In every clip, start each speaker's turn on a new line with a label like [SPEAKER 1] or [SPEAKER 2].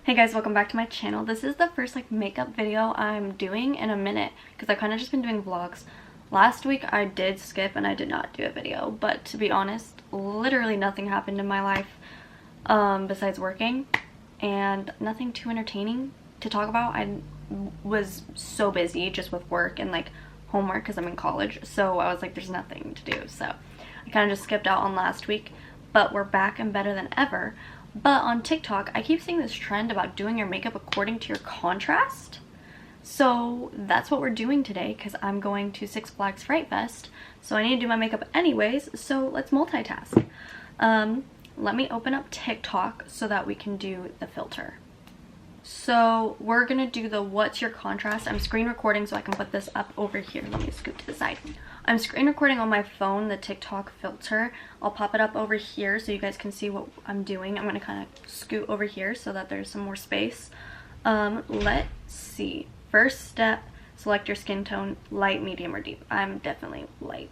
[SPEAKER 1] Hey guys, welcome back to my channel. This is the first makeup video I'm doing in a minute because I've kind of just been doing vlogs. Last week I did skip and I did not do a video, but to be honest, literally nothing happened in my life besides working and nothing too entertaining to talk about. I was so busy just with work and homework because I'm in college, so I was like, there's nothing to do, so I kind of just skipped out on last week, but we're back and better than ever. But on TikTok, I keep seeing this trend about doing your makeup according to your contrast. So that's what we're doing today because I'm going to Six Flags Fright Fest. So I need to do my makeup anyways, so let's multitask. Let me open up TikTok so that we can do the filter. So we're gonna do the what's your contrast. I'm screen recording so I can put this up over here. Let me scoot to the side. I'm screen recording on my phone the TikTok filter. I'll pop it up over here so you guys can see what I'm doing. I'm gonna kind of scoot over here so that there's some more space. Let's see. First step, select your skin tone, light, medium, or deep. I'm definitely light.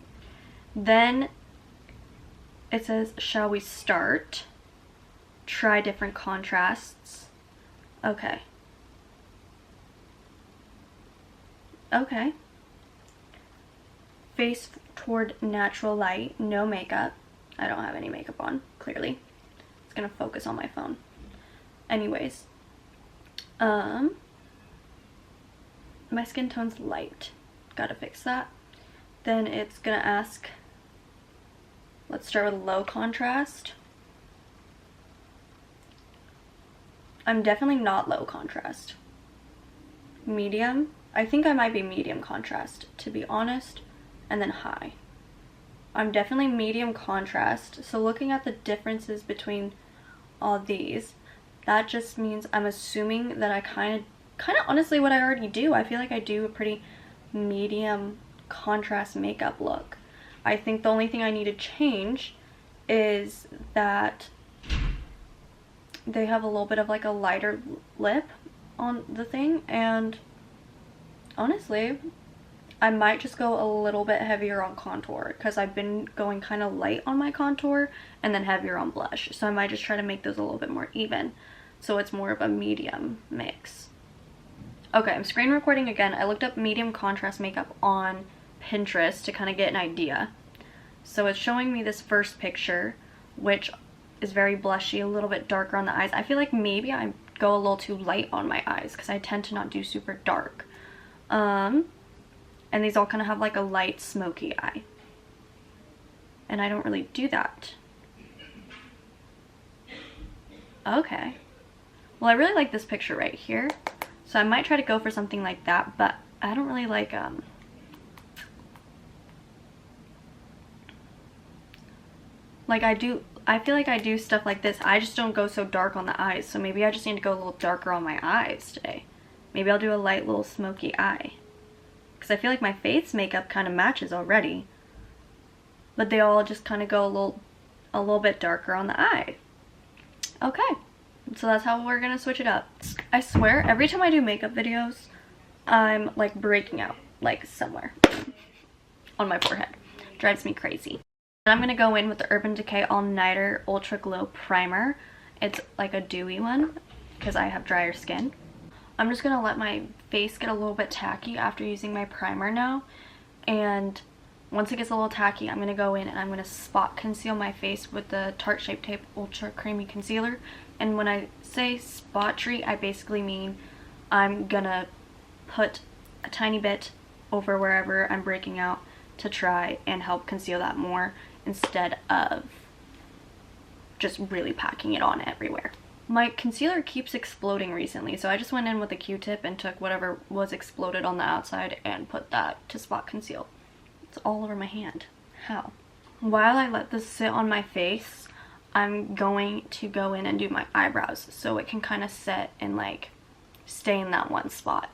[SPEAKER 1] Then it says, shall we start? Try different contrasts. Okay. Okay. Face toward natural light, no makeup. I don't have any makeup on, clearly. It's gonna focus on my phone. Anyways. My skin tone's light. Gotta fix that. Then it's gonna ask, let's start with low contrast. I'm definitely not low contrast. Medium. I think I might be medium contrast, to be honest. And then high. I'm definitely medium contrast. So looking at the differences between all these, that just means I'm assuming that I kind of honestly what I already do. I feel like I do a pretty medium contrast makeup look. I think the only thing I need to change is that they have a little bit of a lighter lip on the thing, and honestly I might just go a little bit heavier on contour because I've been going kind of light on my contour and then heavier on blush, so I might just try to make those a little bit more even so it's more of a medium mix. Okay, I'm screen recording again. I looked up medium contrast makeup on Pinterest to kind of get an idea. So it's showing me this first picture, which is very blushy, a little bit darker on the eyes. I feel like maybe I go a little too light on my eyes because I tend to not do super dark. And these all kind of have a light smoky eye. And I don't really do that. Okay. Well, I really like this picture right here. So I might try to go for something like that, but I don't really like, I feel like I do stuff like this. I just don't go so dark on the eyes. So maybe I just need to go a little darker on my eyes today. Maybe I'll do a light little smoky eye. Because I feel like my face makeup kind of matches already. But they all just kind of go a little bit darker on the eye. Okay. So that's how we're going to switch it up. I swear, every time I do makeup videos, I'm breaking out, somewhere on my forehead. Drives me crazy. And I'm going to go in with the Urban Decay All Nighter Ultra Glow Primer. It's a dewy one because I have drier skin. I'm just going to let my face get a little bit tacky after using my primer now. And once it gets a little tacky, I'm going to go in and I'm going to spot conceal my face with the Tarte Shape Tape Ultra Creamy Concealer. And when I say spot treat, I basically mean I'm going to put a tiny bit over wherever I'm breaking out to try and help conceal that more instead of just really packing it on everywhere. My concealer keeps exploding recently, so I just went in with a Q-tip and took whatever was exploded on the outside and put that to spot conceal. It's all over my hand. How? While I let this sit on my face, I'm going to go in and do my eyebrows so it can kind of set and stay in that one spot.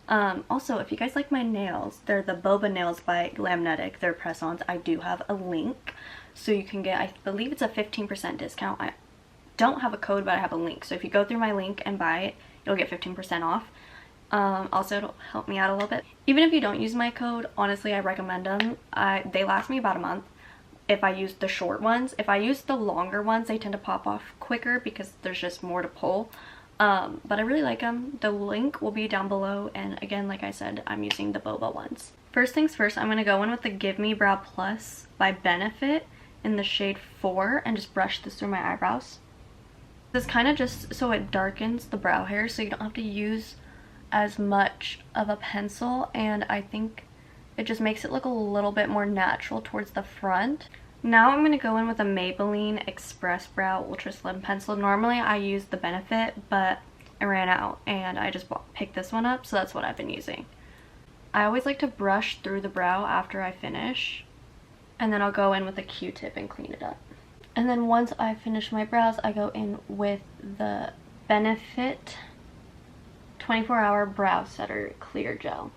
[SPEAKER 1] Also, if you guys like my nails, they're the Boba Nails by Glamnetic. They're press-ons. I do have a link, so you can get, I believe it's a 15% discount. I don't have a code, but I have a link. So if you go through my link and buy it, you'll get 15% off. Also, it'll help me out a little bit. Even if you don't use my code, honestly, I recommend them. They last me about a month. if I use the short ones. If I use the longer ones, they tend to pop off quicker because there's just more to pull. But I really like them. The link will be down below, and again, like I said, I'm using the boba ones. First things first, I'm going to go in with the Give Me Brow Plus by Benefit in the shade 4 and just brush this through my eyebrows. This kind of just so it darkens the brow hair, so you don't have to use as much of a pencil, and I think it just makes it look a little bit more natural towards the front. Now I'm going to go in with a Maybelline Express Brow Ultra Slim Pencil. Normally I use the Benefit, but I ran out and I just picked this one up, so that's what I've been using. I always like to brush through the brow after I finish, and then I'll go in with a Q-tip and clean it up. And then once I finish my brows, I go in with the Benefit 24-Hour Brow Setter Clear Gel.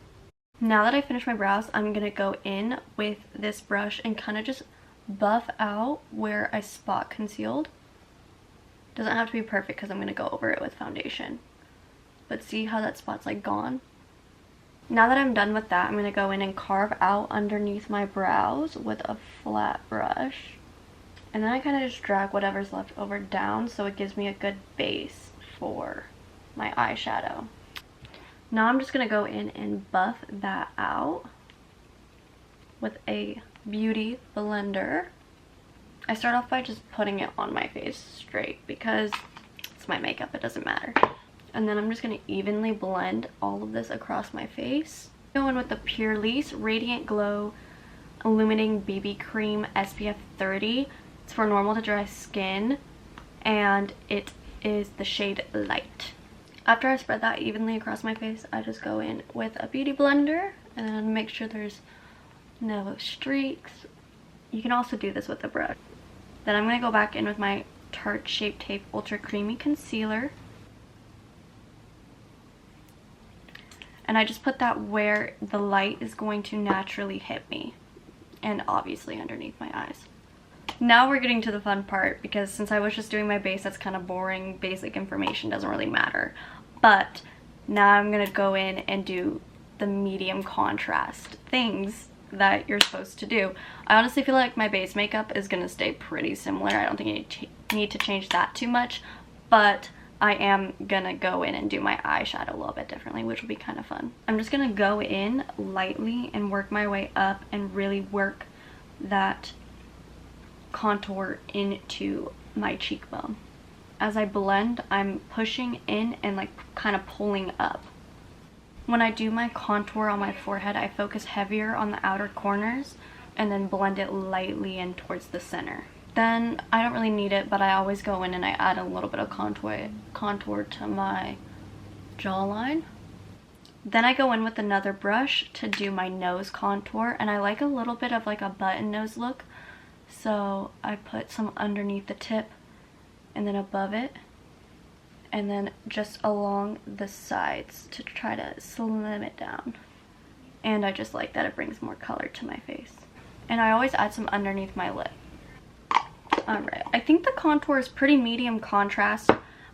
[SPEAKER 1] Now that I finished my brows, I'm going to go in with this brush and kind of just buff out where I spot concealed. Doesn't have to be perfect because I'm going to go over it with foundation. But see how that spot's like gone? Now that I'm done with that, I'm going to go in and carve out underneath my brows with a flat brush. And then I kind of just drag whatever's left over down so it gives me a good base for my eyeshadow. Now I'm just going to go in and buff that out with a beauty blender. I start off by just putting it on my face straight because it's my makeup, it doesn't matter. And then I'm just going to evenly blend all of this across my face. Go in with the Purlisse Radiant Glow Illuminating BB Cream SPF 30. It's for normal to dry skin, and it is the shade Light. After I spread that evenly across my face, I just go in with a beauty blender and then make sure there's no streaks. You can also do this with a brush. Then I'm going to go back in with my Tarte Shape Tape Ultra Creamy Concealer. And I just put that where the light is going to naturally hit me. And obviously underneath my eyes. Now we're getting to the fun part, because since I was just doing my base, that's kind of boring, basic information, doesn't really matter. But now I'm going to go in and do the medium contrast things that you're supposed to do. I honestly feel like my base makeup is going to stay pretty similar. I don't think you need to change that too much, but I am going to go in and do my eyeshadow a little bit differently, which will be kind of fun. I'm just going to go in lightly and work my way up and really work that contour into my cheekbone. As I blend, I'm pushing in and like kind of pulling up. When I do my contour on my forehead, I focus heavier on the outer corners and then blend it lightly in towards the center. Then I don't really need it, but I always go in and I add a little bit of contour to my jawline. Then I go in with another brush to do my nose contour, and I like a little bit of like a button nose look. So I put some underneath the tip and then above it, and then just along the sides to try to slim it down. And I just like that it brings more color to my face. And I always add some underneath my lip. Alright, I think the contour is pretty medium contrast.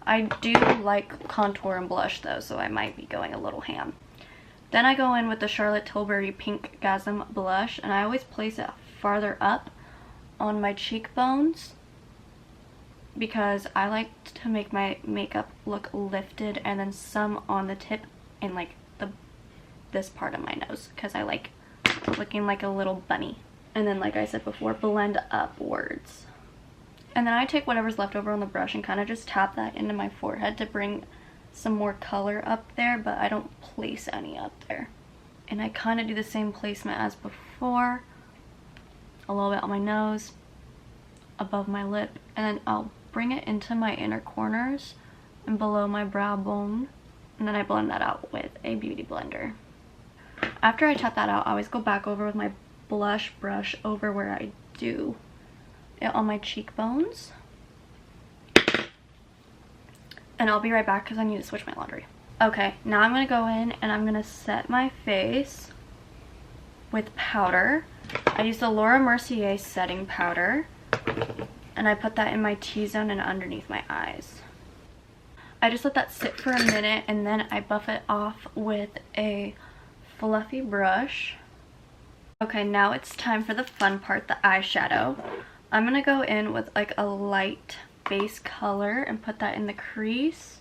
[SPEAKER 1] I do like contour and blush though, so I might be going a little ham. Then I go in with the Charlotte Tilbury Pink Gasm blush, and I always place it farther up on my cheekbones because I like to make my makeup look lifted, and then some on the tip and like this part of my nose because I like looking like a little bunny. And then, like I said before, blend upwards. And then I take whatever's left over on the brush and kind of just tap that into my forehead to bring some more color up there, but I don't place any up there. And I kind of do the same placement as before. A little bit on my nose, above my lip, and then I'll bring it into my inner corners and below my brow bone, and then I blend that out with a beauty blender. After I tap that out, I always go back over with my blush brush over where I do it on my cheekbones. And I'll be right back because I need to switch my laundry. Okay, now I'm going to go in and I'm going to set my face with powder. I use the Laura Mercier setting powder, and I put that in my T-zone and underneath my eyes. I just let that sit for a minute, and then I buff it off with a fluffy brush. Okay, now it's time for the fun part, the eyeshadow. I'm going to go in with like a light base color and put that in the crease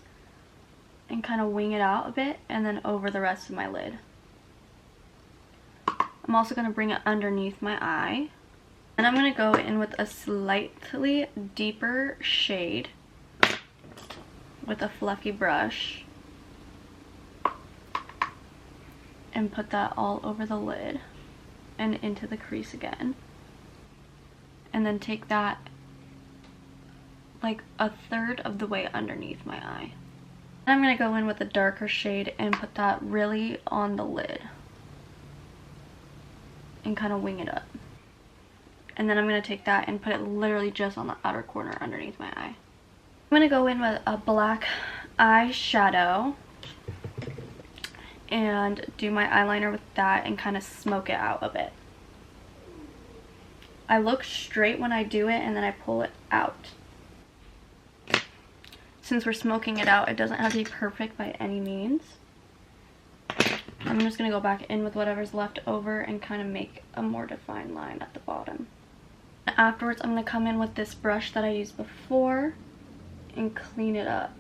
[SPEAKER 1] and kind of wing it out a bit, and then over the rest of my lid. I'm also going to bring it underneath my eye. And I'm going to go in with a slightly deeper shade with a fluffy brush and put that all over the lid and into the crease again. And then take that like a third of the way underneath my eye. And I'm going to go in with a darker shade and put that really on the lid and kind of wing it up. And then I'm going to take that and put it literally just on the outer corner underneath my eye. I'm going to go in with a black eyeshadow and do my eyeliner with that and kind of smoke it out a bit. I look straight when I do it and then I pull it out. Since we're smoking it out, it doesn't have to be perfect by any means. I'm just going to go back in with whatever's left over and kind of make a more defined line at the bottom. Afterwards, I'm going to come in with this brush that I used before and clean it up.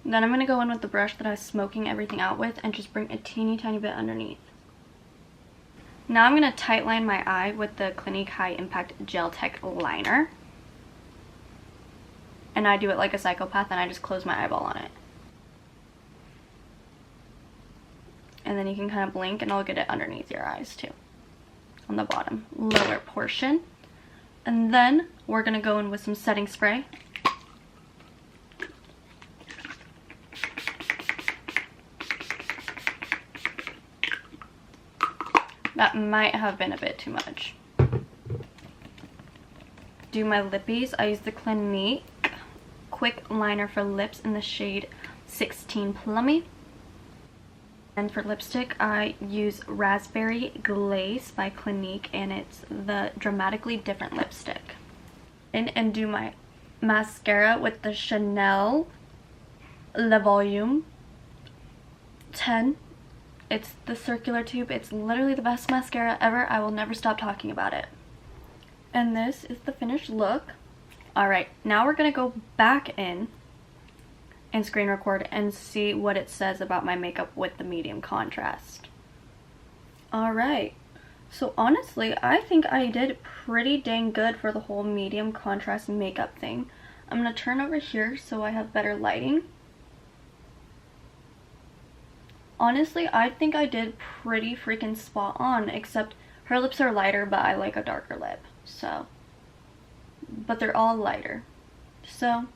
[SPEAKER 1] Then I'm going to go in with the brush that I was smoking everything out with and just bring a teeny tiny bit underneath. Now I'm going to tightline my eye with the Clinique High Impact Gel Tech Liner. And I do it like a psychopath and I just close my eyeball on it. And then you can kind of blink and I'll get it underneath your eyes too. On the bottom lower portion. And then we're going to go in with some setting spray. That might have been a bit too much. Do my lippies. I use the Clinique Quick Liner for Lips in the shade 16 Plummy. And for lipstick, I use Raspberry Glaze by Clinique, and it's the Dramatically Different lipstick. And do my mascara with the Chanel Le Volume 10. It's the circular tube. It's literally the best mascara ever. I will never stop talking about it. And this is the finished look. Alright, now we're going to go back in and screen record and see what it says about my makeup with the medium contrast. Alright, so honestly, I think I did pretty dang good for the whole medium contrast makeup thing. I'm going to turn over here so I have better lighting. Honestly, I think I did pretty freaking spot on, except her lips are lighter, but I like a darker lip, so. But they're all lighter, so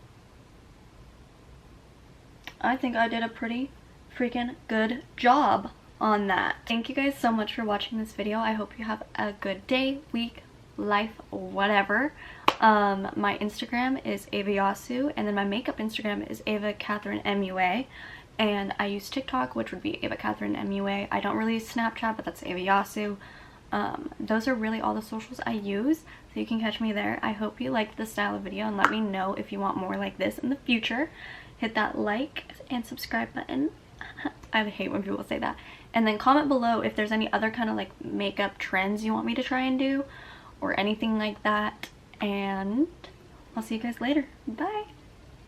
[SPEAKER 1] I think I did a pretty freaking good job on that. Thank you guys so much for watching this video. I hope you have a good day, week, life, whatever. My Instagram is Ava Yasu, and then my makeup Instagram is Ava Catherine MUA. And I use TikTok, which would be Ava Catherine MUA. I don't really use Snapchat, but that's Ava Yasu. Those are really all the socials I use, so you can catch me there. I hope you liked this style of video, and let me know if you want more like this in the future. Hit that like and subscribe button. I hate when people say that. And then comment below if there's any other kind of like makeup trends you want me to try and do, or anything like that. And I'll see you guys later. Bye!